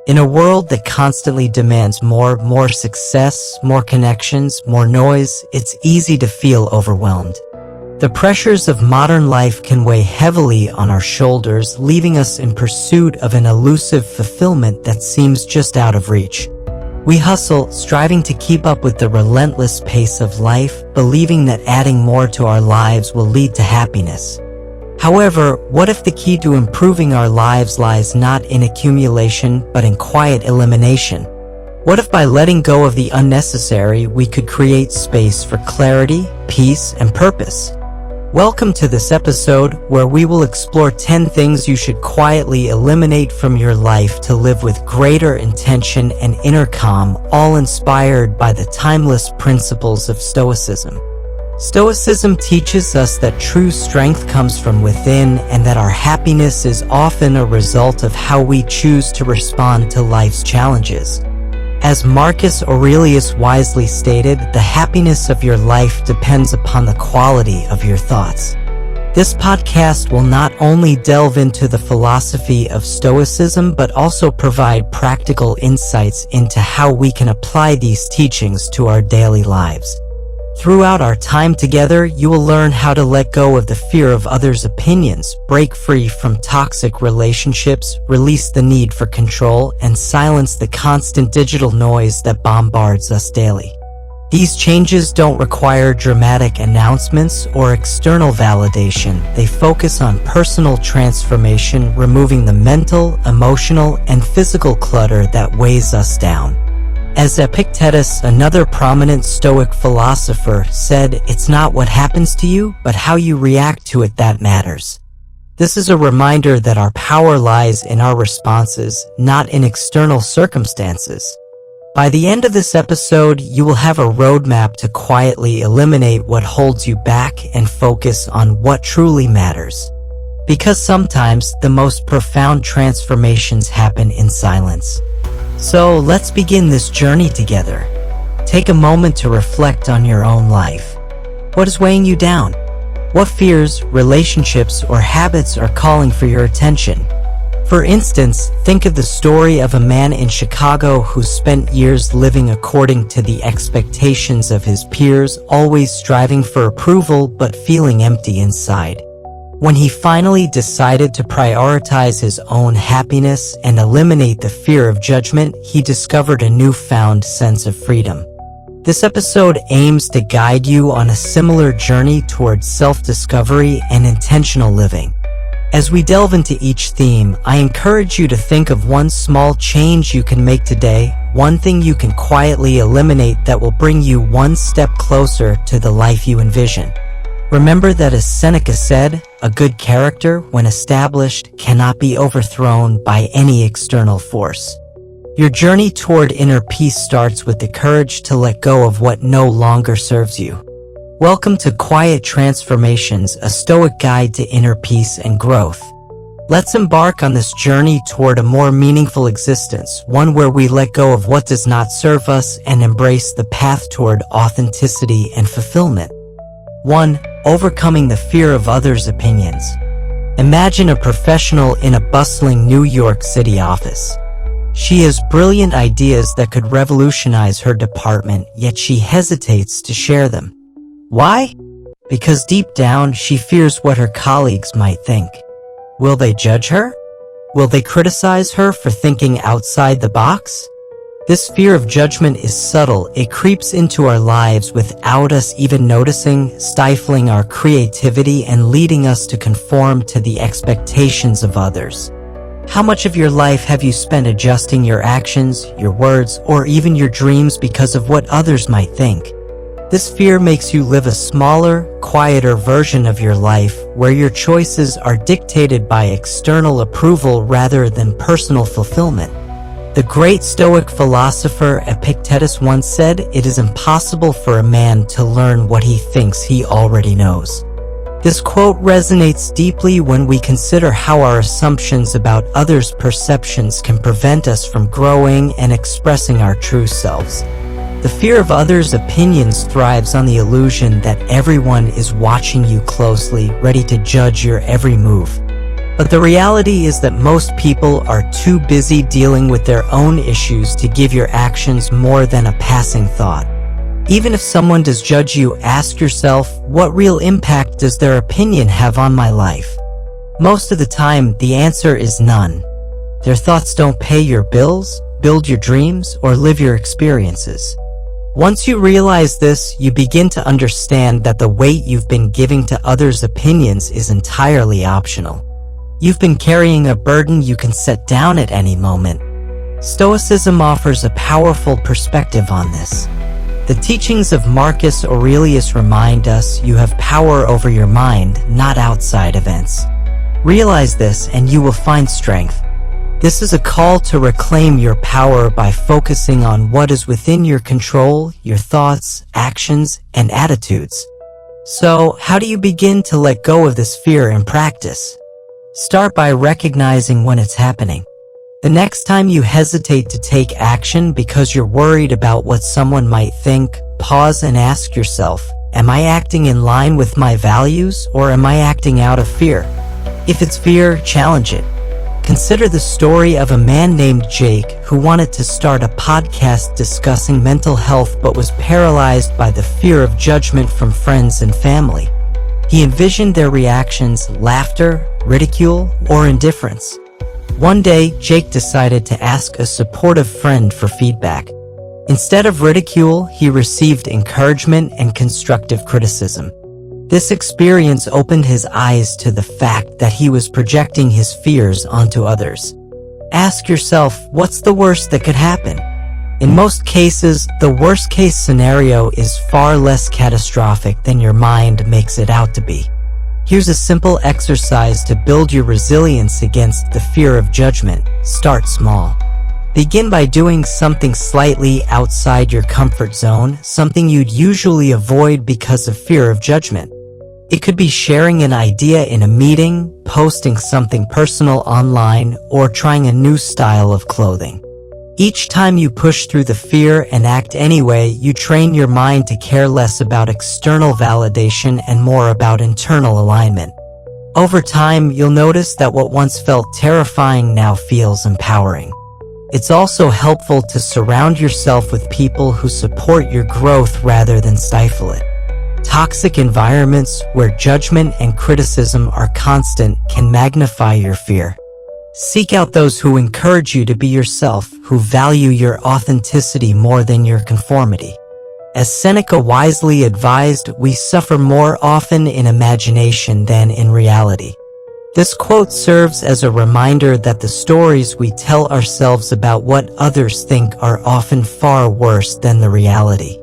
In a world that constantly demands more success, more connections, more noise, it's easy to feel overwhelmed. The pressures of modern life can weigh heavily on our shoulders, leaving us in pursuit of an elusive fulfillment that seems just out of reach. We hustle, striving to keep up with the relentless pace of life, believing that adding more to our lives will lead to happiness. However, what if the key to improving our lives lies not in accumulation, but in quiet elimination? What if by letting go of the unnecessary, we could create space for clarity, peace, and purpose? Welcome to this episode, where we will explore 10 things you should quietly eliminate from your life to live with greater intention and inner calm, all inspired by the timeless principles of Stoicism. Stoicism teaches us that true strength comes from within and that our happiness is often a result of how we choose to respond to life's challenges. As Marcus Aurelius wisely stated, the happiness of your life depends upon the quality of your thoughts. This podcast will not only delve into the philosophy of Stoicism, but also provide practical insights into how we can apply these teachings to our daily lives. Throughout our time together, you will learn how to let go of the fear of others' opinions, break free from toxic relationships, release the need for control, and silence the constant digital noise that bombards us daily. These changes don't require dramatic announcements or external validation. They focus on personal transformation, removing the mental, emotional, and physical clutter that weighs us down. As Epictetus, another prominent Stoic philosopher, said, "It's not what happens to you, but how you react to it that matters." This is a reminder that our power lies in our responses, not in external circumstances. By the end of this episode, you will have a roadmap to quietly eliminate what holds you back and focus on what truly matters. Because sometimes the most profound transformations happen in silence. So let's begin this journey together. Take a moment to reflect on your own life. What is weighing you down? What fears, relationships, or habits are calling for your attention? For instance, think of the story of a man in Chicago who spent years living according to the expectations of his peers, always striving for approval but feeling empty inside. When he finally decided to prioritize his own happiness and eliminate the fear of judgment, he discovered a newfound sense of freedom. This episode aims to guide you on a similar journey towards self-discovery and intentional living. As we delve into each theme, I encourage you to think of one small change you can make today, one thing you can quietly eliminate that will bring you one step closer to the life you envision. Remember that, as Seneca said, a good character, when established, cannot be overthrown by any external force. Your journey toward inner peace starts with the courage to let go of what no longer serves you. Welcome to Quiet Transformations, a Stoic guide to inner peace and growth. Let's embark on this journey toward a more meaningful existence, one where we let go of what does not serve us and embrace the path toward authenticity and fulfillment. 1. Overcoming the fear of others' opinions. Imagine a professional in a bustling New York City office. She has brilliant ideas that could revolutionize her department, yet she hesitates to share them. Why? Because deep down, she fears what her colleagues might think. Will they judge her? Will they criticize her for thinking outside the box? This fear of judgment is subtle. It creeps into our lives without us even noticing, stifling our creativity and leading us to conform to the expectations of others. How much of your life have you spent adjusting your actions, your words, or even your dreams because of what others might think? This fear makes you live a smaller, quieter version of your life, where your choices are dictated by external approval rather than personal fulfillment. The great Stoic philosopher Epictetus once said, "It is impossible for a man to learn what he thinks he already knows." This quote resonates deeply when we consider how our assumptions about others' perceptions can prevent us from growing and expressing our true selves. The fear of others' opinions thrives on the illusion that everyone is watching you closely, ready to judge your every move. But the reality is that most people are too busy dealing with their own issues to give your actions more than a passing thought. Even if someone does judge you, ask yourself, what real impact does their opinion have on my life? Most of the time, the answer is none. Their thoughts don't pay your bills, build your dreams, or live your experiences. Once you realize this, you begin to understand that the weight you've been giving to others' opinions is entirely optional. You've been carrying a burden you can set down at any moment. Stoicism offers a powerful perspective on this. The teachings of Marcus Aurelius remind us you have power over your mind, not outside events. Realize this and you will find strength. This is a call to reclaim your power by focusing on what is within your control, your thoughts, actions, and attitudes. So, how do you begin to let go of this fear in practice? Start by recognizing when it's happening. The next time you hesitate to take action because you're worried about what someone might think, pause and ask yourself, am I acting in line with my values or am I acting out of fear? If it's fear, challenge it. Consider the story of a man named Jake who wanted to start a podcast discussing mental health but was paralyzed by the fear of judgment from friends and family. He envisioned their reactions, laughter, ridicule, or indifference. One day, Jake decided to ask a supportive friend for feedback. Instead of ridicule, he received encouragement and constructive criticism. This experience opened his eyes to the fact that he was projecting his fears onto others. Ask yourself, what's the worst that could happen? In most cases, the worst-case scenario is far less catastrophic than your mind makes it out to be. Here's a simple exercise to build your resilience against the fear of judgment. Start small. Begin by doing something slightly outside your comfort zone, something you'd usually avoid because of fear of judgment. It could be sharing an idea in a meeting, posting something personal online, or trying a new style of clothing. Each time you push through the fear and act anyway, you train your mind to care less about external validation and more about internal alignment. Over time, you'll notice that what once felt terrifying now feels empowering. It's also helpful to surround yourself with people who support your growth rather than stifle it. Toxic environments where judgment and criticism are constant can magnify your fear. Seek out those who encourage you to be yourself, who value your authenticity more than your conformity. As Seneca wisely advised, we suffer more often in imagination than in reality. This quote serves as a reminder that the stories we tell ourselves about what others think are often far worse than the reality.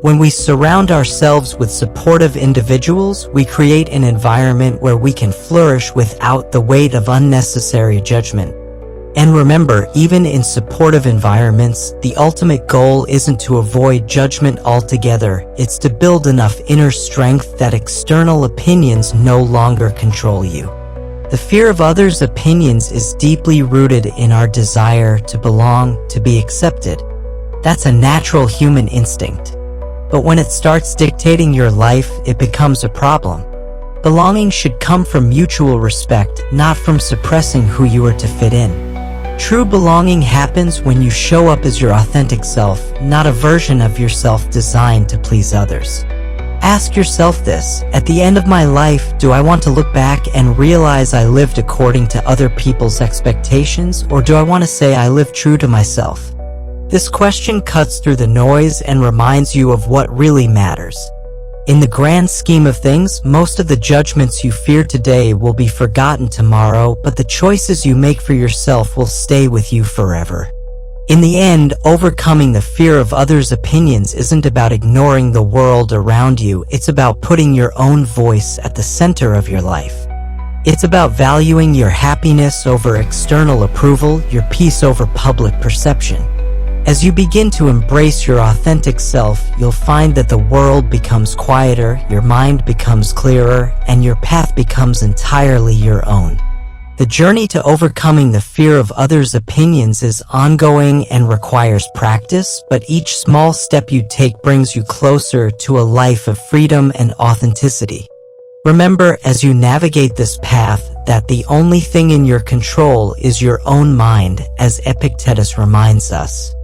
When we surround ourselves with supportive individuals, we create an environment where we can flourish without the weight of unnecessary judgment. And remember, even in supportive environments, the ultimate goal isn't to avoid judgment altogether, it's to build enough inner strength that external opinions no longer control you. The fear of others' opinions is deeply rooted in our desire to belong, to be accepted. That's a natural human instinct. But when it starts dictating your life, it becomes a problem. Belonging should come from mutual respect, not from suppressing who you are to fit in. True belonging happens when you show up as your authentic self, not a version of yourself designed to please others. Ask yourself this: at the end of my life, do I want to look back and realize I lived according to other people's expectations, or do I want to say I lived true to myself? This question cuts through the noise and reminds you of what really matters. In the grand scheme of things, most of the judgments you fear today will be forgotten tomorrow, but the choices you make for yourself will stay with you forever. In the end, overcoming the fear of others' opinions isn't about ignoring the world around you, it's about putting your own voice at the center of your life. It's about valuing your happiness over external approval, your peace over public perception. As you begin to embrace your authentic self, you'll find that the world becomes quieter, your mind becomes clearer, and your path becomes entirely your own. The journey to overcoming the fear of others' opinions is ongoing and requires practice, but each small step you take brings you closer to a life of freedom and authenticity. Remember, as you navigate this path, that the only thing in your control is your own mind, as Epictetus reminds us.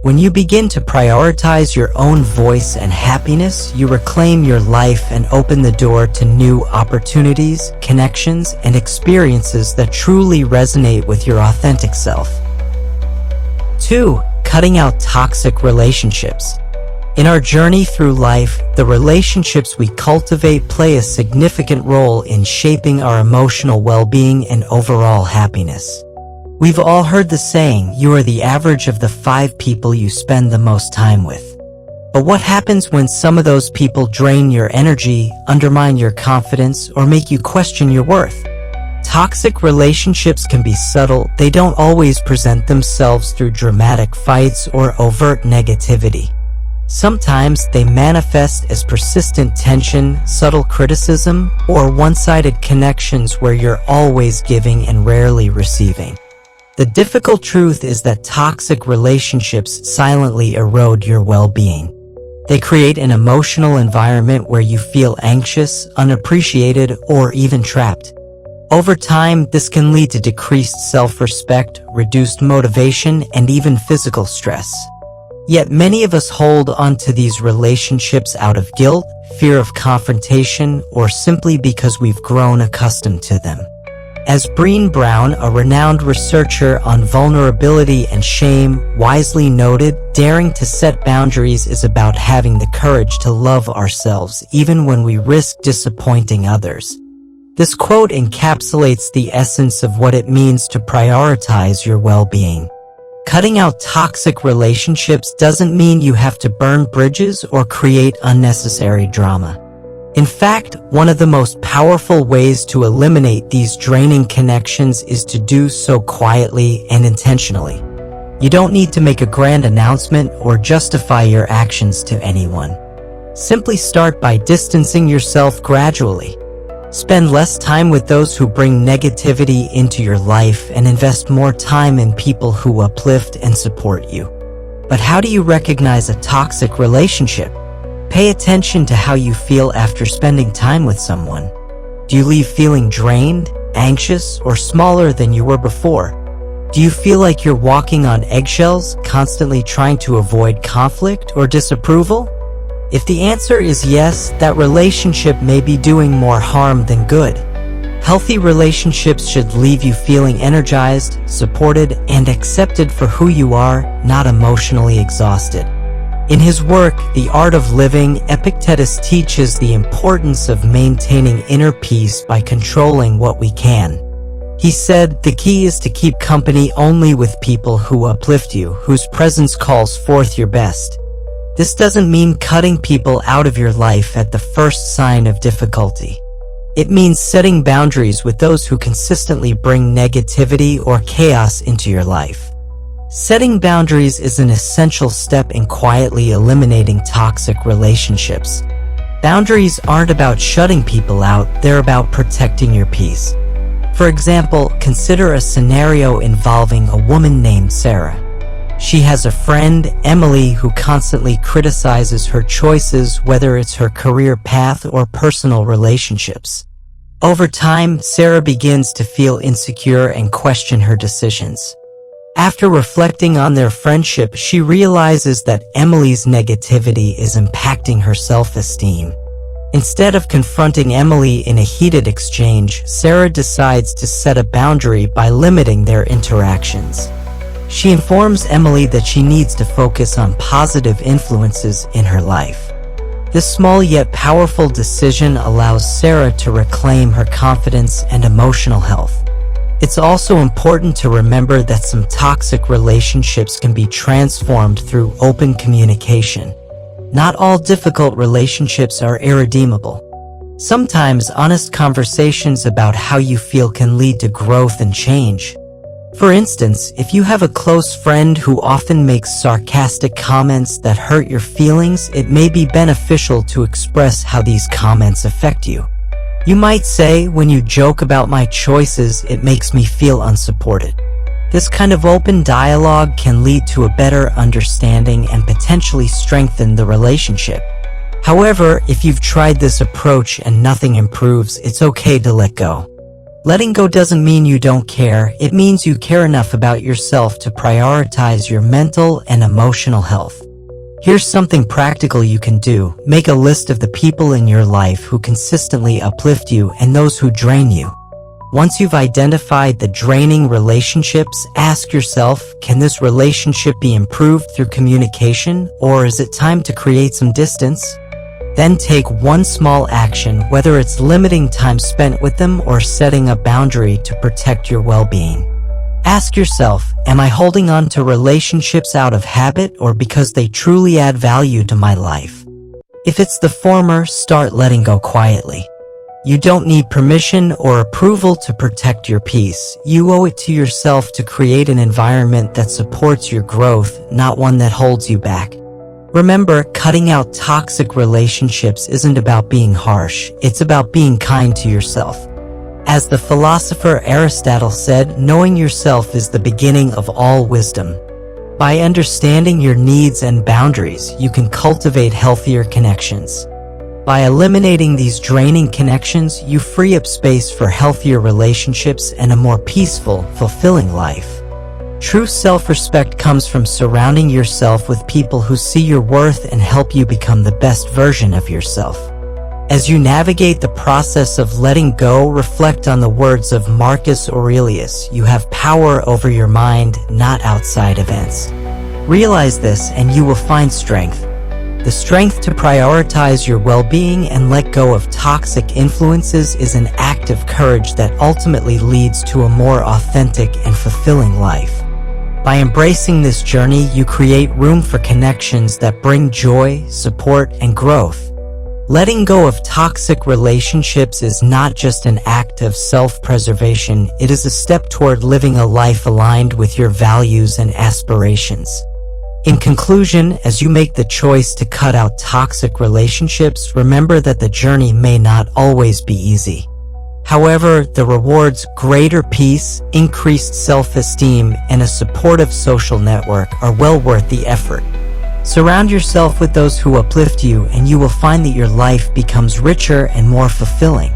When you begin to prioritize your own voice and happiness, you reclaim your life and open the door to new opportunities, connections, and experiences that truly resonate with your authentic self. 2. Cutting out toxic relationships. In our journey through life, the relationships we cultivate play a significant role in shaping our emotional well-being and overall happiness. We've all heard the saying, you are the average of the 5 people you spend the most time with. But what happens when some of those people drain your energy, undermine your confidence, or make you question your worth? Toxic relationships can be subtle. They don't always present themselves through dramatic fights or overt negativity. Sometimes they manifest as persistent tension, subtle criticism, or one-sided connections where you're always giving and rarely receiving. The difficult truth is that toxic relationships silently erode your well-being. They create an emotional environment where you feel anxious, unappreciated, or even trapped. Over time, this can lead to decreased self-respect, reduced motivation, and even physical stress. Yet many of us hold on to these relationships out of guilt, fear of confrontation, or simply because we've grown accustomed to them. As Brené Brown, a renowned researcher on vulnerability and shame, wisely noted, daring to set boundaries is about having the courage to love ourselves even when we risk disappointing others. This quote encapsulates the essence of what it means to prioritize your well-being. Cutting out toxic relationships doesn't mean you have to burn bridges or create unnecessary drama. In fact, one of the most powerful ways to eliminate these draining connections is to do so quietly and intentionally. You don't need to make a grand announcement or justify your actions to anyone. Simply start by distancing yourself gradually. Spend less time with those who bring negativity into your life and invest more time in people who uplift and support you. But how do you recognize a toxic relationship? Pay attention to how you feel after spending time with someone. Do you leave feeling drained, anxious, or smaller than you were before? Do you feel like you're walking on eggshells, constantly trying to avoid conflict or disapproval? If the answer is yes, that relationship may be doing more harm than good. Healthy relationships should leave you feeling energized, supported, and accepted for who you are, not emotionally exhausted. In his work, The Art of Living, Epictetus teaches the importance of maintaining inner peace by controlling what we can. He said, the key is to keep company only with people who uplift you, whose presence calls forth your best. This doesn't mean cutting people out of your life at the first sign of difficulty. It means setting boundaries with those who consistently bring negativity or chaos into your life. Setting boundaries is an essential step in quietly eliminating toxic relationships. Boundaries aren't about shutting people out, they're about protecting your peace. For example, consider a scenario involving a woman named Sarah. She has a friend, Emily, who constantly criticizes her choices, whether it's her career path or personal relationships. Over time, Sarah begins to feel insecure and question her decisions. After reflecting on their friendship, she realizes that Emily's negativity is impacting her self-esteem. Instead of confronting Emily in a heated exchange, Sarah decides to set a boundary by limiting their interactions. She informs Emily that she needs to focus on positive influences in her life. This small yet powerful decision allows Sarah to reclaim her confidence and emotional health. It's also important to remember that some toxic relationships can be transformed through open communication. Not all difficult relationships are irredeemable. Sometimes honest conversations about how you feel can lead to growth and change. For instance, if you have a close friend who often makes sarcastic comments that hurt your feelings, it may be beneficial to express how these comments affect you. You might say, when you joke about my choices, it makes me feel unsupported. This kind of open dialogue can lead to a better understanding and potentially strengthen the relationship. However, if you've tried this approach and nothing improves, it's okay to let go. Letting go doesn't mean you don't care, it means you care enough about yourself to prioritize your mental and emotional health. Here's something practical you can do. Make a list of the people in your life who consistently uplift you and those who drain you. Once you've identified the draining relationships, ask yourself, can this relationship be improved through communication, or is it time to create some distance? Then take one small action, whether it's limiting time spent with them or setting a boundary to protect your well-being. Ask yourself, am I holding on to relationships out of habit or because they truly add value to my life? If it's the former, start letting go quietly. You don't need permission or approval to protect your peace. You owe it to yourself to create an environment that supports your growth, not one that holds you back. Remember, cutting out toxic relationships isn't about being harsh, it's about being kind to yourself. As the philosopher Aristotle said, knowing yourself is the beginning of all wisdom. By understanding your needs and boundaries, you can cultivate healthier connections. By eliminating these draining connections, you free up space for healthier relationships and a more peaceful, fulfilling life. True self-respect comes from surrounding yourself with people who see your worth and help you become the best version of yourself. As you navigate the process of letting go, reflect on the words of Marcus Aurelius, you have power over your mind, not outside events. Realize this and you will find strength. The strength to prioritize your well-being and let go of toxic influences is an act of courage that ultimately leads to a more authentic and fulfilling life. By embracing this journey, you create room for connections that bring joy, support, and growth. Letting go of toxic relationships is not just an act of self-preservation, it is a step toward living a life aligned with your values and aspirations. In conclusion, as you make the choice to cut out toxic relationships, remember that the journey may not always be easy. However, the rewards, greater peace, increased self-esteem, and a supportive social network are well worth the effort. Surround yourself with those who uplift you, and you will find that your life becomes richer and more fulfilling.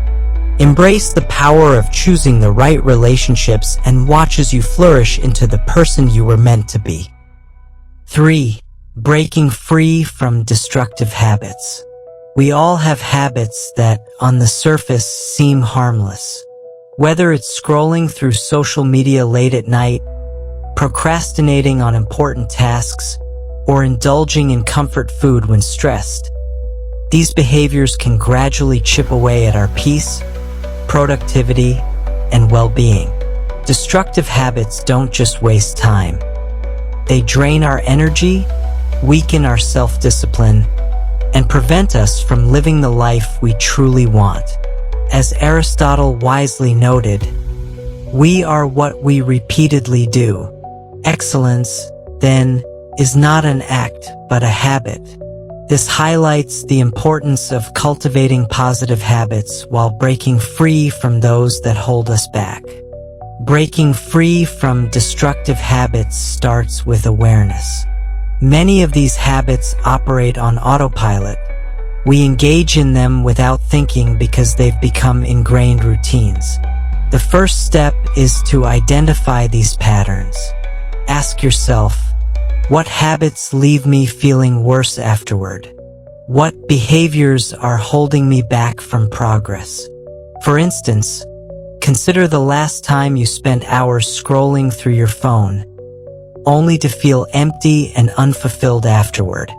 Embrace the power of choosing the right relationships and watch as you flourish into the person you were meant to be. 3. Breaking free from destructive habits. We all have habits that, on the surface, seem harmless. Whether it's scrolling through social media late at night, procrastinating on important tasks, or indulging in comfort food when stressed, these behaviors can gradually chip away at our peace, productivity, and well-being. Destructive habits don't just waste time. They drain our energy, weaken our self-discipline, and prevent us from living the life we truly want. As Aristotle wisely noted, we are what we repeatedly do. Excellence, then, is not an act, but a habit. This highlights the importance of cultivating positive habits while breaking free from those that hold us back. Breaking free from destructive habits starts with awareness. Many of these habits operate on autopilot. We engage in them without thinking because they've become ingrained routines. The first step is to identify these patterns. Ask yourself, what habits leave me feeling worse afterward? What behaviors are holding me back from progress? For instance, consider the last time you spent hours scrolling through your phone, only to feel empty and unfulfilled afterward.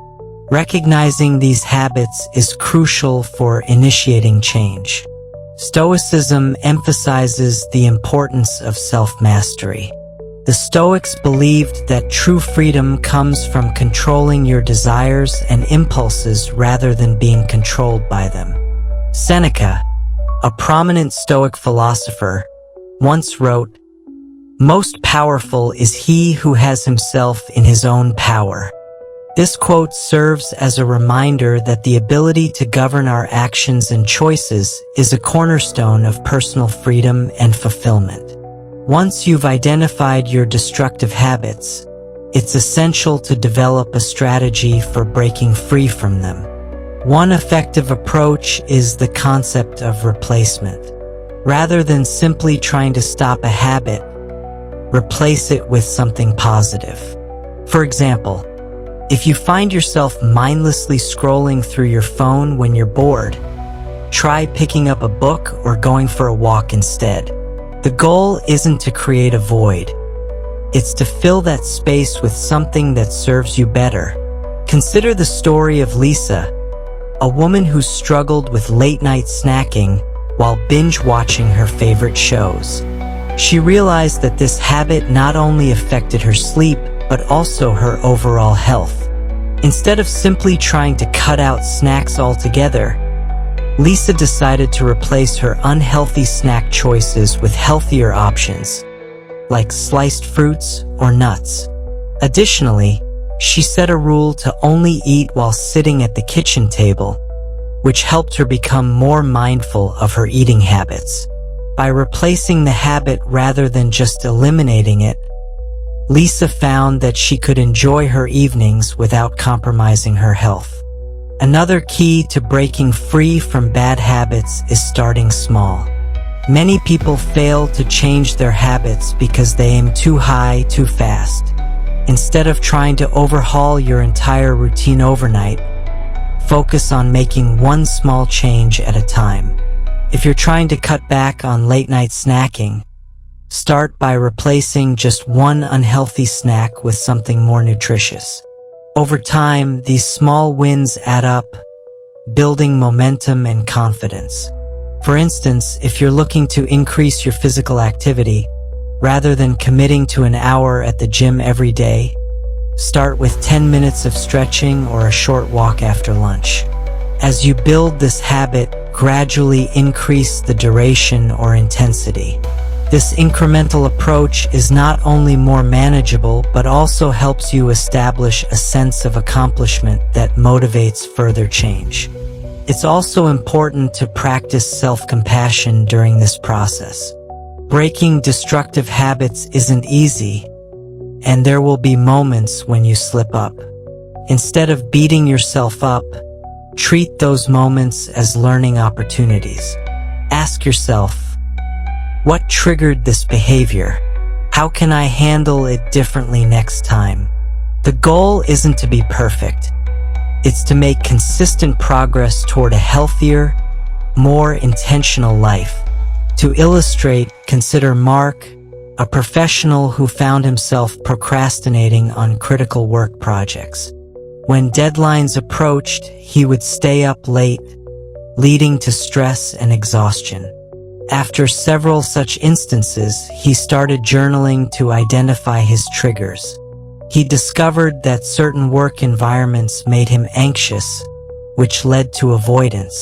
Recognizing these habits is crucial for initiating change. Stoicism emphasizes the importance of self-mastery. The Stoics believed that true freedom comes from controlling your desires and impulses rather than being controlled by them. Seneca, a prominent Stoic philosopher, once wrote, "Most powerful is he who has himself in his own power." This quote serves as a reminder that the ability to govern our actions and choices is a cornerstone of personal freedom and fulfillment. Once you've identified your destructive habits, it's essential to develop a strategy for breaking free from them. One effective approach is the concept of replacement. Rather than simply trying to stop a habit, replace it with something positive. For example, if you find yourself mindlessly scrolling through your phone when you're bored, try picking up a book or going for a walk instead. The goal isn't to create a void. It's to fill that space with something that serves you better. Consider the story of Lisa, a woman who struggled with late-night snacking while binge-watching her favorite shows. She realized that this habit not only affected her sleep, but also her overall health. Instead of simply trying to cut out snacks altogether, Lisa decided to replace her unhealthy snack choices with healthier options, like sliced fruits or nuts. Additionally, she set a rule to only eat while sitting at the kitchen table, which helped her become more mindful of her eating habits. By replacing the habit rather than just eliminating it, Lisa found that she could enjoy her evenings without compromising her health. Another key to breaking free from bad habits is starting small. Many people fail to change their habits because they aim too high too fast. Instead of trying to overhaul your entire routine overnight, focus on making one small change at a time. If you're trying to cut back on late-night snacking, start by replacing just one unhealthy snack with something more nutritious. Over time, these small wins add up, building momentum and confidence. For instance, if you're looking to increase your physical activity, rather than committing to an hour at the gym every day, start with 10 minutes of stretching or a short walk after lunch. As you build this habit, gradually increase the duration or intensity. This incremental approach is not only more manageable, but also helps you establish a sense of accomplishment that motivates further change. It's also important to practice self-compassion during this process. Breaking destructive habits isn't easy, and there will be moments when you slip up. Instead of beating yourself up, treat those moments as learning opportunities. Ask yourself, what triggered this behavior? How can I handle it differently next time? The goal isn't to be perfect. It's to make consistent progress toward a healthier, more intentional life. To illustrate, consider Mark, a professional who found himself procrastinating on critical work projects. When deadlines approached, he would stay up late, leading to stress and exhaustion. After several such instances, he started journaling to identify his triggers. He discovered that certain work environments made him anxious, which led to avoidance.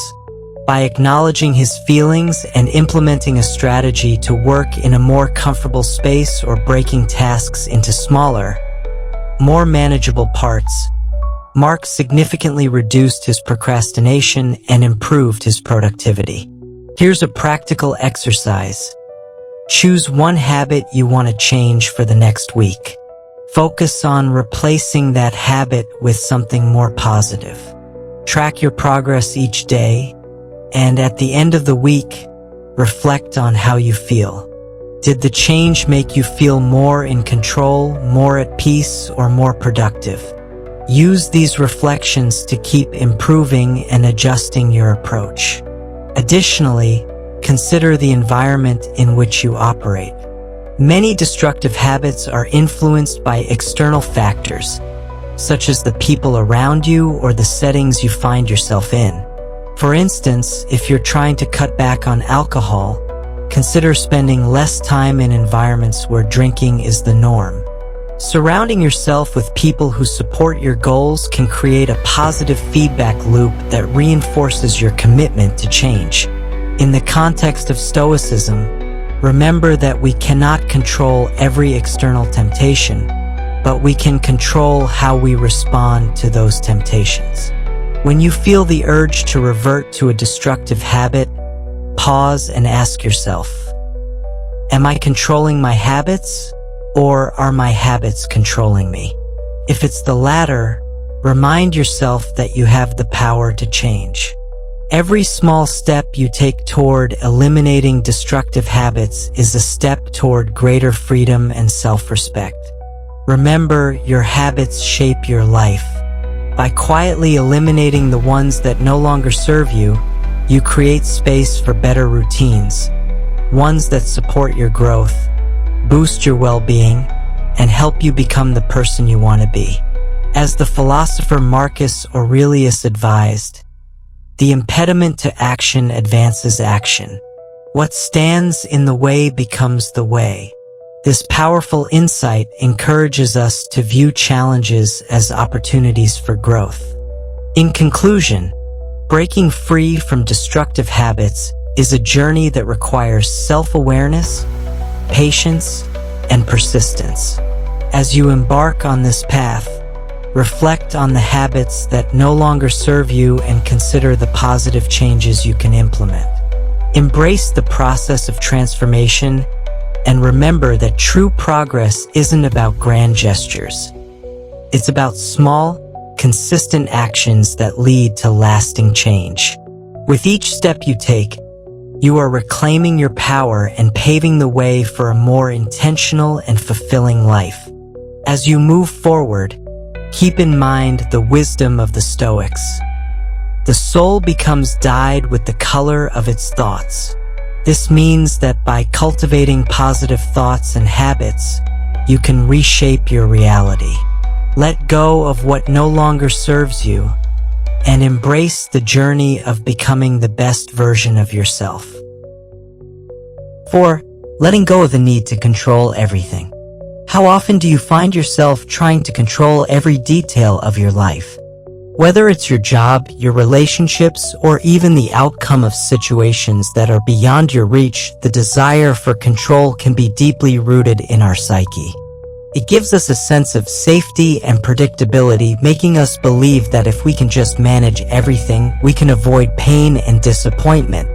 By acknowledging his feelings and implementing a strategy to work in a more comfortable space or breaking tasks into smaller, more manageable parts, Mark significantly reduced his procrastination and improved his productivity. Here's a practical exercise. Choose one habit you want to change for the next week. Focus on replacing that habit with something more positive. Track your progress each day, and at the end of the week, reflect on how you feel. Did the change make you feel more in control, more at peace, or more productive? Use these reflections to keep improving and adjusting your approach. Additionally, consider the environment in which you operate. Many destructive habits are influenced by external factors, such as the people around you or the settings you find yourself in. For instance, if you're trying to cut back on alcohol, consider spending less time in environments where drinking is the norm. Surrounding yourself with people who support your goals can create a positive feedback loop that reinforces your commitment to change. In the context of Stoicism, remember that we cannot control every external temptation, but we can control how we respond to those temptations. When you feel the urge to revert to a destructive habit, pause and ask yourself, am I controlling my habits? Or are my habits controlling me? If it's the latter, remind yourself that you have the power to change. Every small step you take toward eliminating destructive habits is a step toward greater freedom and self-respect. Remember, your habits shape your life. By quietly eliminating the ones that no longer serve you, you create space for better routines, ones that support your growth, boost your well-being, and help you become the person you want to be. As the philosopher Marcus Aurelius advised, the impediment to action advances action. What stands in the way becomes the way. This powerful insight encourages us to view challenges as opportunities for growth. In conclusion, breaking free from destructive habits is a journey that requires self-awareness, patience, and persistence. As you embark on this path, reflect on the habits that no longer serve you and consider the positive changes you can implement. Embrace the process of transformation and remember that true progress isn't about grand gestures. It's about small, consistent actions that lead to lasting change. With each step you take, you are reclaiming your power and paving the way for a more intentional and fulfilling life. As you move forward, keep in mind the wisdom of the Stoics. The soul becomes dyed with the color of its thoughts. This means that by cultivating positive thoughts and habits, you can reshape your reality. Let go of what no longer serves you and embrace the journey of becoming the best version of yourself. 4. Letting go of the need to control everything. How often do you find yourself trying to control every detail of your life? Whether it's your job, your relationships, or even the outcome of situations that are beyond your reach, the desire for control can be deeply rooted in our psyche. It gives us a sense of safety and predictability, making us believe that if we can just manage everything, we can avoid pain and disappointment.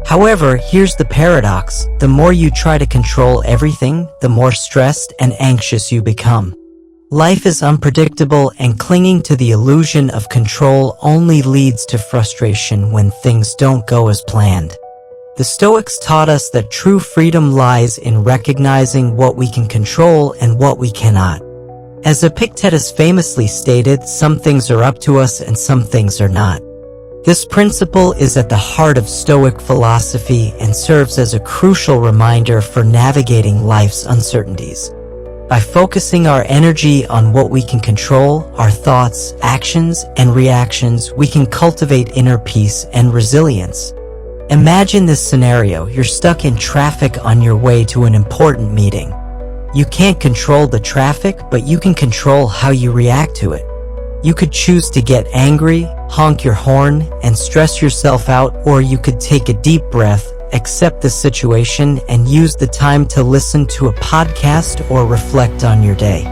However, here's the paradox. The more you try to control everything, the more stressed and anxious you become. Life is unpredictable, and clinging to the illusion of control only leads to frustration when things don't go as planned. The Stoics taught us that true freedom lies in recognizing what we can control and what we cannot. As Epictetus famously stated, some things are up to us and some things are not. This principle is at the heart of Stoic philosophy and serves as a crucial reminder for navigating life's uncertainties. By focusing our energy on what we can control, our thoughts, actions, and reactions, we can cultivate inner peace and resilience. Imagine this scenario: you're stuck in traffic on your way to an important meeting. You can't control the traffic, but you can control how you react to it. You could choose to get angry, honk your horn, and stress yourself out, or you could take a deep breath, accept the situation, and use the time to listen to a podcast or reflect on your day.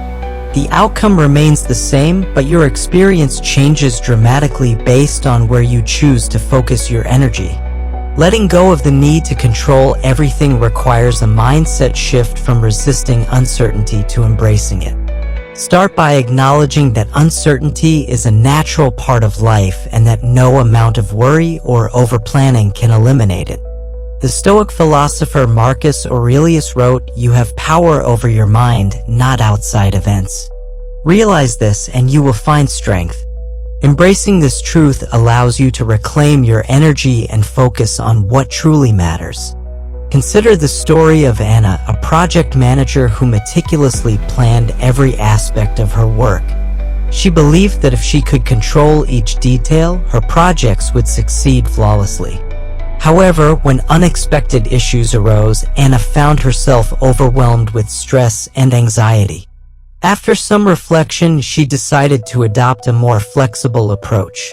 The outcome remains the same, but your experience changes dramatically based on where you choose to focus your energy. Letting go of the need to control everything requires a mindset shift from resisting uncertainty to embracing it. Start by acknowledging that uncertainty is a natural part of life and that no amount of worry or overplanning can eliminate it. The Stoic philosopher Marcus Aurelius wrote, "You have power over your mind, not outside events." Realize this and you will find strength. Embracing this truth allows you to reclaim your energy and focus on what truly matters. Consider the story of Anna, a project manager who meticulously planned every aspect of her work. She believed that if she could control each detail, her projects would succeed flawlessly. However, when unexpected issues arose, Anna found herself overwhelmed with stress and anxiety. After some reflection, she decided to adopt a more flexible approach.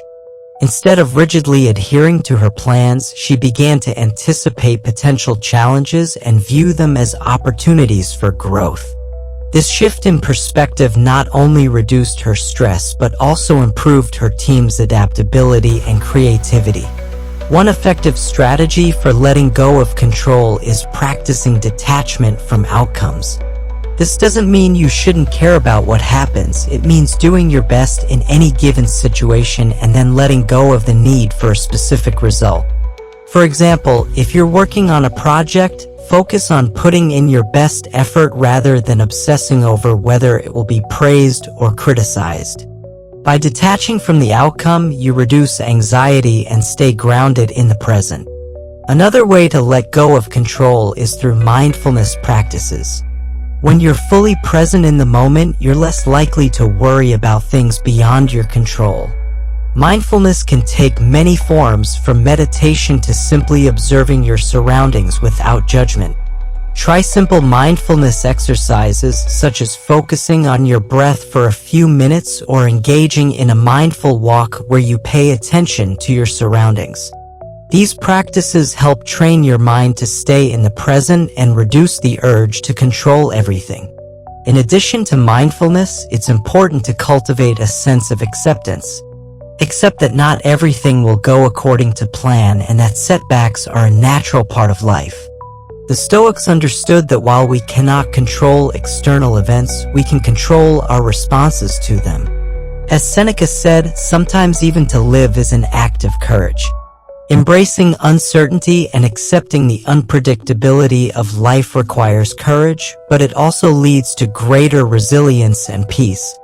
Instead of rigidly adhering to her plans, she began to anticipate potential challenges and view them as opportunities for growth. This shift in perspective not only reduced her stress, but also improved her team's adaptability and creativity. One effective strategy for letting go of control is practicing detachment from outcomes. This doesn't mean you shouldn't care about what happens. It means doing your best in any given situation and then letting go of the need for a specific result. For example, if you're working on a project, focus on putting in your best effort rather than obsessing over whether it will be praised or criticized. By detaching from the outcome, you reduce anxiety and stay grounded in the present. Another way to let go of control is through mindfulness practices. When you're fully present in the moment, you're less likely to worry about things beyond your control. Mindfulness can take many forms, from meditation to simply observing your surroundings without judgment. Try simple mindfulness exercises such as focusing on your breath for a few minutes or engaging in a mindful walk where you pay attention to your surroundings. These practices help train your mind to stay in the present and reduce the urge to control everything. In addition to mindfulness, it's important to cultivate a sense of acceptance. Accept that not everything will go according to plan and that setbacks are a natural part of life. The Stoics understood that while we cannot control external events, we can control our responses to them. As Seneca said, sometimes even to live is an act of courage. Embracing uncertainty and accepting the unpredictability of life requires courage, but it also leads to greater resilience and peace.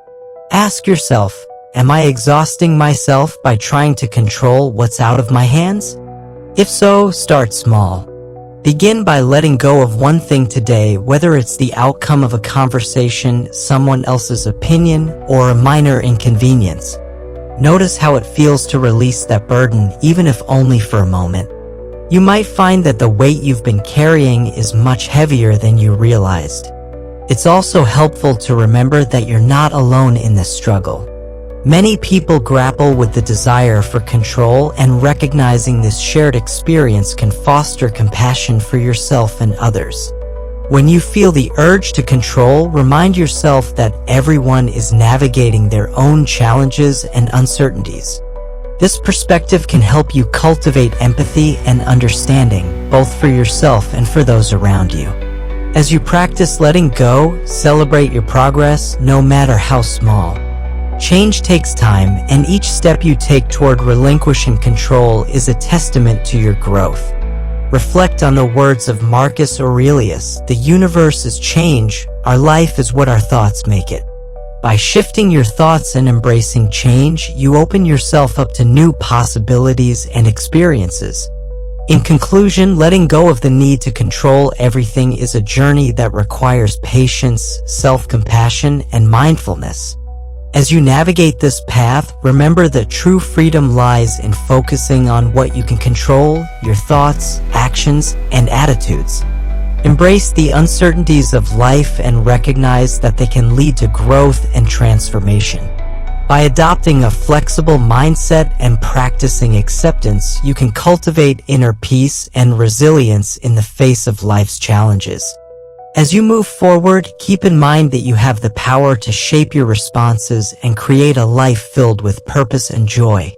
Ask yourself, am I exhausting myself by trying to control what's out of my hands? If so, start small. Begin by letting go of one thing today, whether it's the outcome of a conversation, someone else's opinion, or a minor inconvenience. Notice how it feels to release that burden, even if only for a moment. You might find that the weight you've been carrying is much heavier than you realized. It's also helpful to remember that you're not alone in this struggle. Many people grapple with the desire for control, and recognizing this shared experience can foster compassion for yourself and others. When you feel the urge to control, remind yourself that everyone is navigating their own challenges and uncertainties. This perspective can help you cultivate empathy and understanding, both for yourself and for those around you. As you practice letting go, celebrate your progress, no matter how small. Change takes time, and each step you take toward relinquishing control is a testament to your growth. Reflect on the words of Marcus Aurelius, "The universe is change, our life is what our thoughts make it." By shifting your thoughts and embracing change, you open yourself up to new possibilities and experiences. In conclusion, letting go of the need to control everything is a journey that requires patience, self-compassion, and mindfulness. As you navigate this path, remember that true freedom lies in focusing on what you can control, your thoughts, actions, and attitudes. Embrace the uncertainties of life and recognize that they can lead to growth and transformation. By adopting a flexible mindset and practicing acceptance, you can cultivate inner peace and resilience in the face of life's challenges. As you move forward, keep in mind that you have the power to shape your responses and create a life filled with purpose and joy.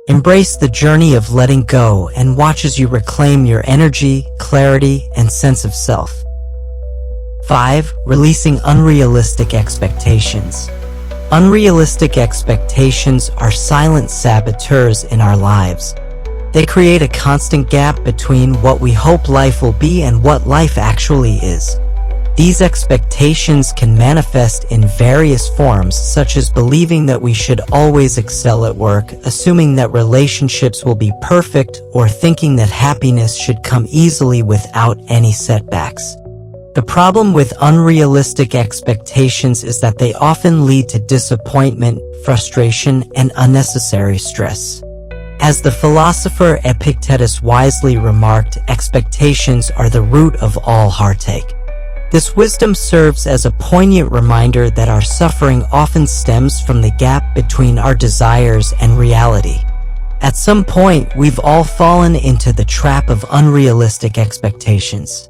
Embrace the journey of letting go and watch as you reclaim your energy, clarity, and sense of self. 5. Releasing unrealistic expectations. Unrealistic expectations are silent saboteurs in our lives. They create a constant gap between what we hope life will be and what life actually is. These expectations can manifest in various forms, such as believing that we should always excel at work, assuming that relationships will be perfect, or thinking that happiness should come easily without any setbacks. The problem with unrealistic expectations is that they often lead to disappointment, frustration, and unnecessary stress. As the philosopher Epictetus wisely remarked, expectations are the root of all heartache. This wisdom serves as a poignant reminder that our suffering often stems from the gap between our desires and reality. At some point, we've all fallen into the trap of unrealistic expectations.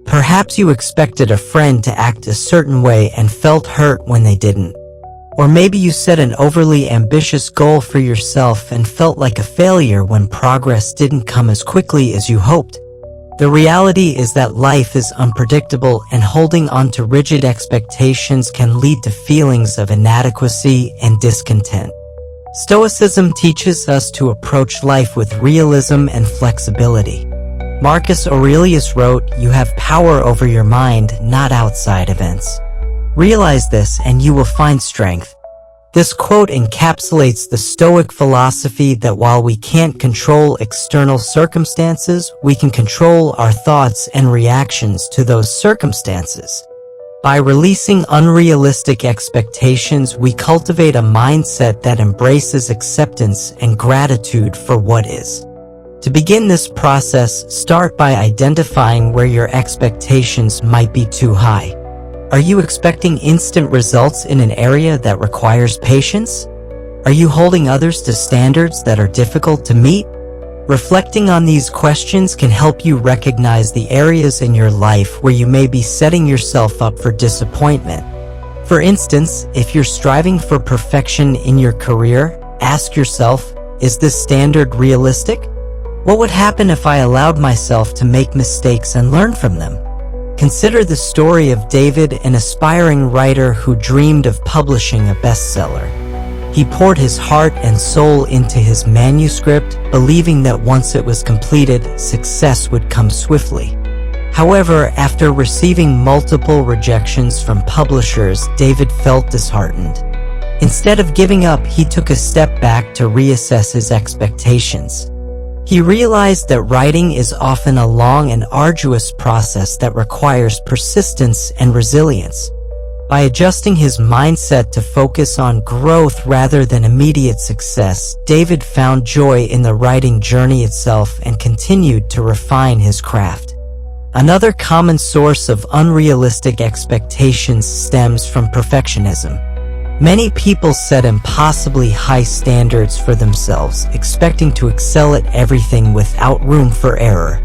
Perhaps you expected a friend to act a certain way and felt hurt when they didn't. Or maybe you set an overly ambitious goal for yourself and felt like a failure when progress didn't come as quickly as you hoped. The reality is that life is unpredictable, and holding on to rigid expectations can lead to feelings of inadequacy and discontent. Stoicism teaches us to approach life with realism and flexibility. Marcus Aurelius wrote, "You have power over your mind, not outside events. Realize this and you will find strength." This quote encapsulates the Stoic philosophy that while we can't control external circumstances, we can control our thoughts and reactions to those circumstances. By releasing unrealistic expectations, we cultivate a mindset that embraces acceptance and gratitude for what is. To begin this process, start by identifying where your expectations might be too high. Are you expecting instant results in an area that requires patience? Are you holding others to standards that are difficult to meet? Reflecting on these questions can help you recognize the areas in your life where you may be setting yourself up for disappointment. For instance, if you're striving for perfection in your career, ask yourself, is this standard realistic? What would happen if I allowed myself to make mistakes and learn from them? Consider the story of David, an aspiring writer who dreamed of publishing a bestseller. He poured his heart and soul into his manuscript, believing that once it was completed, success would come swiftly. However, after receiving multiple rejections from publishers, David felt disheartened. Instead of giving up, he took a step back to reassess his expectations. He realized that writing is often a long and arduous process that requires persistence and resilience. By adjusting his mindset to focus on growth rather than immediate success, David found joy in the writing journey itself and continued to refine his craft. Another common source of unrealistic expectations stems from perfectionism. Many people set impossibly high standards for themselves, expecting to excel at everything without room for error.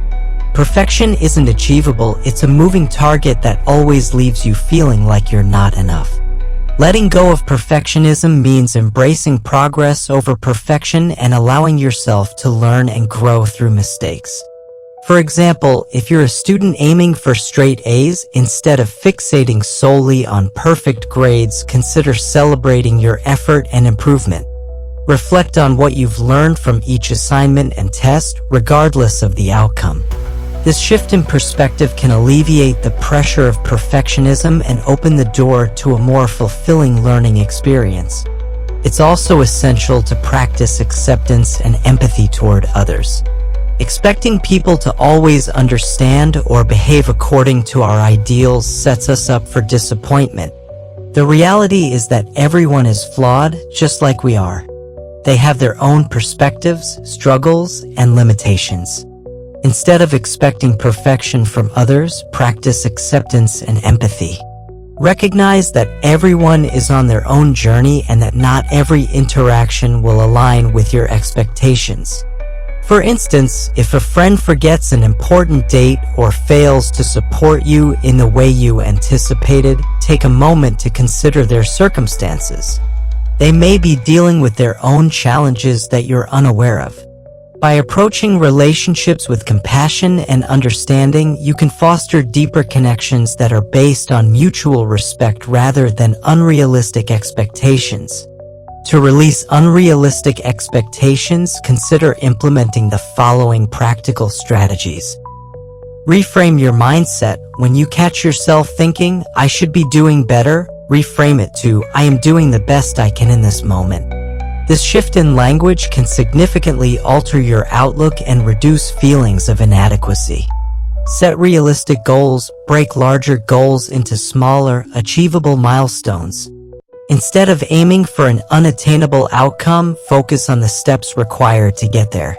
Perfection isn't achievable, it's a moving target that always leaves you feeling like you're not enough. Letting go of perfectionism means embracing progress over perfection and allowing yourself to learn and grow through mistakes. For example, if you're a student aiming for straight A's, instead of fixating solely on perfect grades, consider celebrating your effort and improvement. Reflect on what you've learned from each assignment and test, regardless of the outcome. This shift in perspective can alleviate the pressure of perfectionism and open the door to a more fulfilling learning experience. It's also essential to practice acceptance and empathy toward others. Expecting people to always understand or behave according to our ideals sets us up for disappointment. The reality is that everyone is flawed, just like we are. They have their own perspectives, struggles, and limitations. Instead of expecting perfection from others, practice acceptance and empathy. Recognize that everyone is on their own journey and that not every interaction will align with your expectations. For instance, if a friend forgets an important date or fails to support you in the way you anticipated, take a moment to consider their circumstances. They may be dealing with their own challenges that you're unaware of. By approaching relationships with compassion and understanding, you can foster deeper connections that are based on mutual respect rather than unrealistic expectations. To release unrealistic expectations, consider implementing the following practical strategies. Reframe your mindset. When you catch yourself thinking, "I should be doing better," reframe it to, "I am doing the best I can in this moment." This shift in language can significantly alter your outlook and reduce feelings of inadequacy. Set realistic goals. Break larger goals into smaller, achievable milestones. Instead of aiming for an unattainable outcome, focus on the steps required to get there.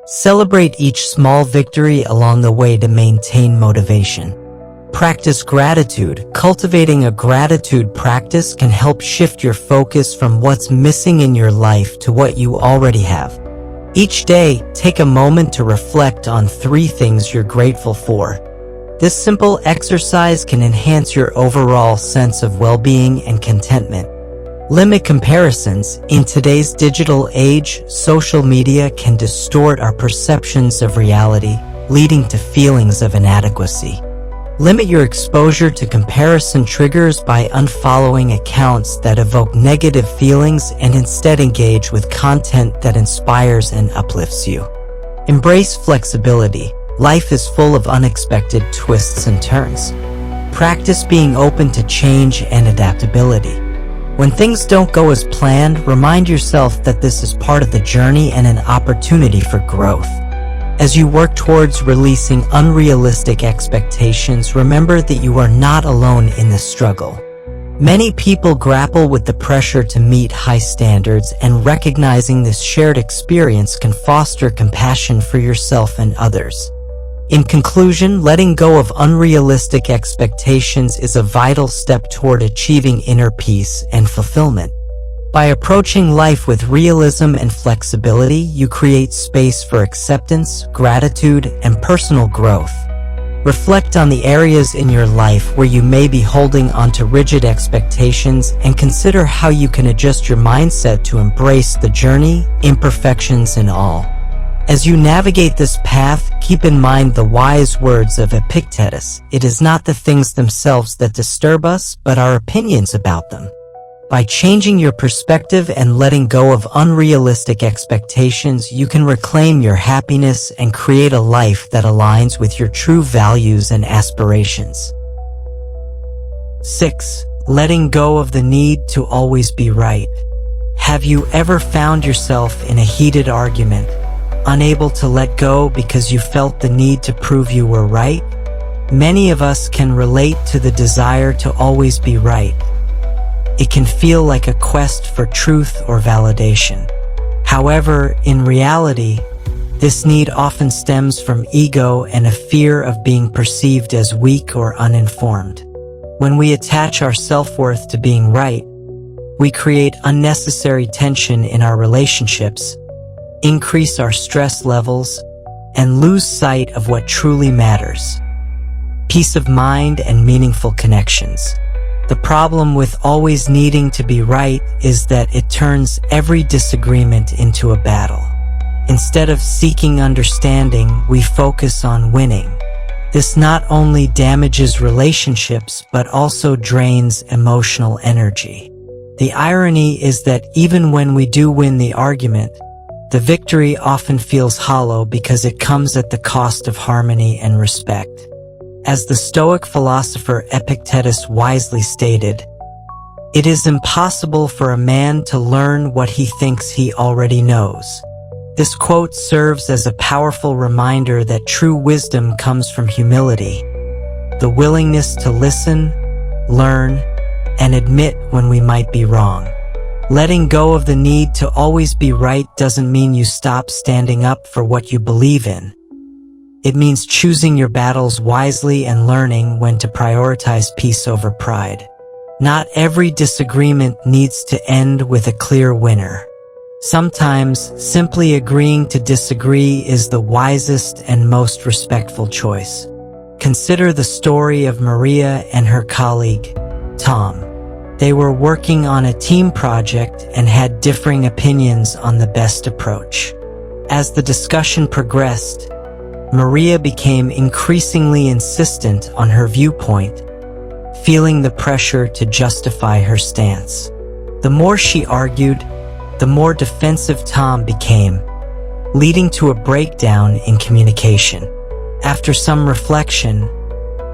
Celebrate each small victory along the way to maintain motivation. Practice gratitude. Cultivating a gratitude practice can help shift your focus from what's missing in your life to what you already have. Each day, take a moment to reflect on 3 things you're grateful for. This simple exercise can enhance your overall sense of well-being and contentment. Limit comparisons. In today's digital age, social media can distort our perceptions of reality. leading to feelings of inadequacy. Limit your exposure to comparison triggers by unfollowing accounts that evoke negative feelings and instead engage with content that inspires and uplifts you. Embrace flexibility. Life is full of unexpected twists and turns. Practice being open to change and adaptability. When things don't go as planned, remind yourself that this is part of the journey and an opportunity for growth. As you work towards releasing unrealistic expectations, remember that you are not alone in this struggle. Many people grapple with the pressure to meet high standards, and recognizing this shared experience can foster compassion for yourself and others. In conclusion, letting go of unrealistic expectations is a vital step toward achieving inner peace and fulfillment. By approaching life with realism and flexibility, you create space for acceptance, gratitude, and personal growth. Reflect on the areas in your life where you may be holding onto rigid expectations, and consider how you can adjust your mindset to embrace the journey, imperfections and all. As you navigate this path, keep in mind the wise words of Epictetus: "It is not the things themselves that disturb us, but our opinions about them." By changing your perspective and letting go of unrealistic expectations, you can reclaim your happiness and create a life that aligns with your true values and aspirations. 6. Letting go of the need to always be right. Have you ever found yourself in a heated argument, unable to let go because you felt the need to prove you were right? Many of us can relate to the desire to always be right. It can feel like a quest for truth or validation. However, in reality, this need often stems from ego and a fear of being perceived as weak or uninformed. When we attach our self-worth to being right, we create unnecessary tension in our relationships, increase our stress levels, and lose sight of what truly matters: peace of mind and meaningful connections. The problem with always needing to be right is that it turns every disagreement into a battle. Instead of seeking understanding, we focus on winning. This not only damages relationships, but also drains emotional energy. The irony is that even when we do win the argument, the victory often feels hollow because it comes at the cost of harmony and respect. As the Stoic philosopher Epictetus wisely stated, "It is impossible for a man to learn what he thinks he already knows." This quote serves as a powerful reminder that true wisdom comes from humility, the willingness to listen, learn, and admit when we might be wrong. Letting go of the need to always be right doesn't mean you stop standing up for what you believe in. It means choosing your battles wisely and learning when to prioritize peace over pride. Not every disagreement needs to end with a clear winner. Sometimes, simply agreeing to disagree is the wisest and most respectful choice. Consider the story of Maria and her colleague, Tom. They were working on a team project and had differing opinions on the best approach. As the discussion progressed, Maria became increasingly insistent on her viewpoint, feeling the pressure to justify her stance. The more she argued, the more defensive Tom became, leading to a breakdown in communication. After some reflection,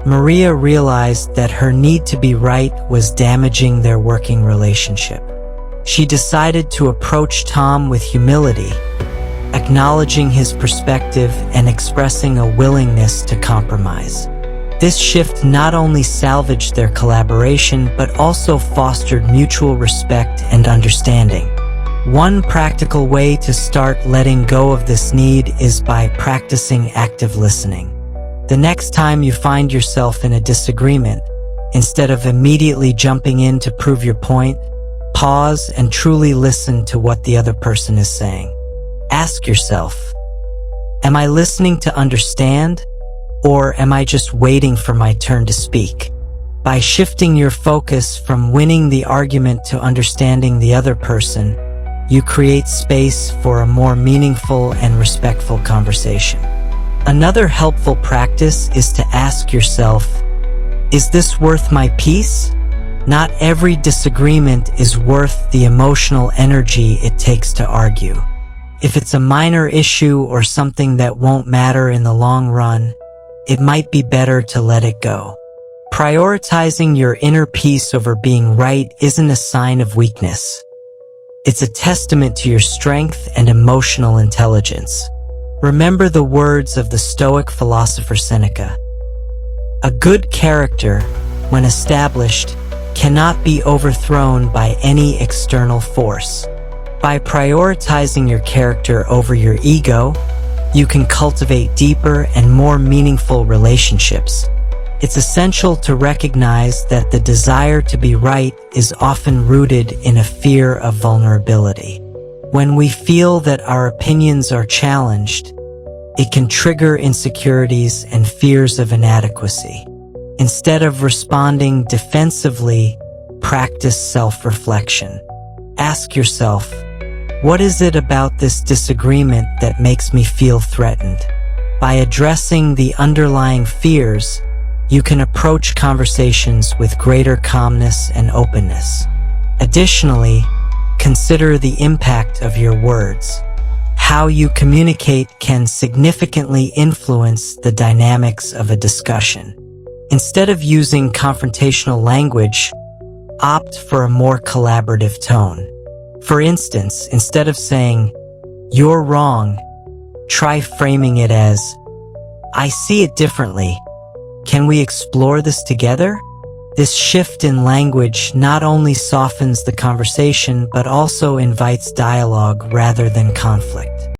Maria realized that her need to be right was damaging their working relationship. She decided to approach Tom with humility, acknowledging his perspective and expressing a willingness to compromise. This shift not only salvaged their collaboration, but also fostered mutual respect and understanding. One practical way to start letting go of this need is by practicing active listening. The next time you find yourself in a disagreement, instead of immediately jumping in to prove your point, pause and truly listen to what the other person is saying. Ask yourself, am I listening to understand, or am I just waiting for my turn to speak? By shifting your focus from winning the argument to understanding the other person, you create space for a more meaningful and respectful conversation. Another helpful practice is to ask yourself, is this worth my peace? Not every disagreement is worth the emotional energy it takes to argue. If it's a minor issue or something that won't matter in the long run, it might be better to let it go. Prioritizing your inner peace over being right isn't a sign of weakness. It's a testament to your strength and emotional intelligence. Remember the words of the Stoic philosopher Seneca. A good character, when established, cannot be overthrown by any external force. By prioritizing your character over your ego, you can cultivate deeper and more meaningful relationships. It's essential to recognize that the desire to be right is often rooted in a fear of vulnerability. When we feel that our opinions are challenged, it can trigger insecurities and fears of inadequacy. Instead of responding defensively, practice self-reflection. Ask yourself, what is it about this disagreement that makes me feel threatened? By addressing the underlying fears, you can approach conversations with greater calmness and openness. Additionally, consider the impact of your words. How you communicate can significantly influence the dynamics of a discussion. Instead of using confrontational language, opt for a more collaborative tone. For instance, instead of saying, "You're wrong," try framing it as, "I see it differently. Can we explore this together?" This shift in language not only softens the conversation but also invites dialogue rather than conflict.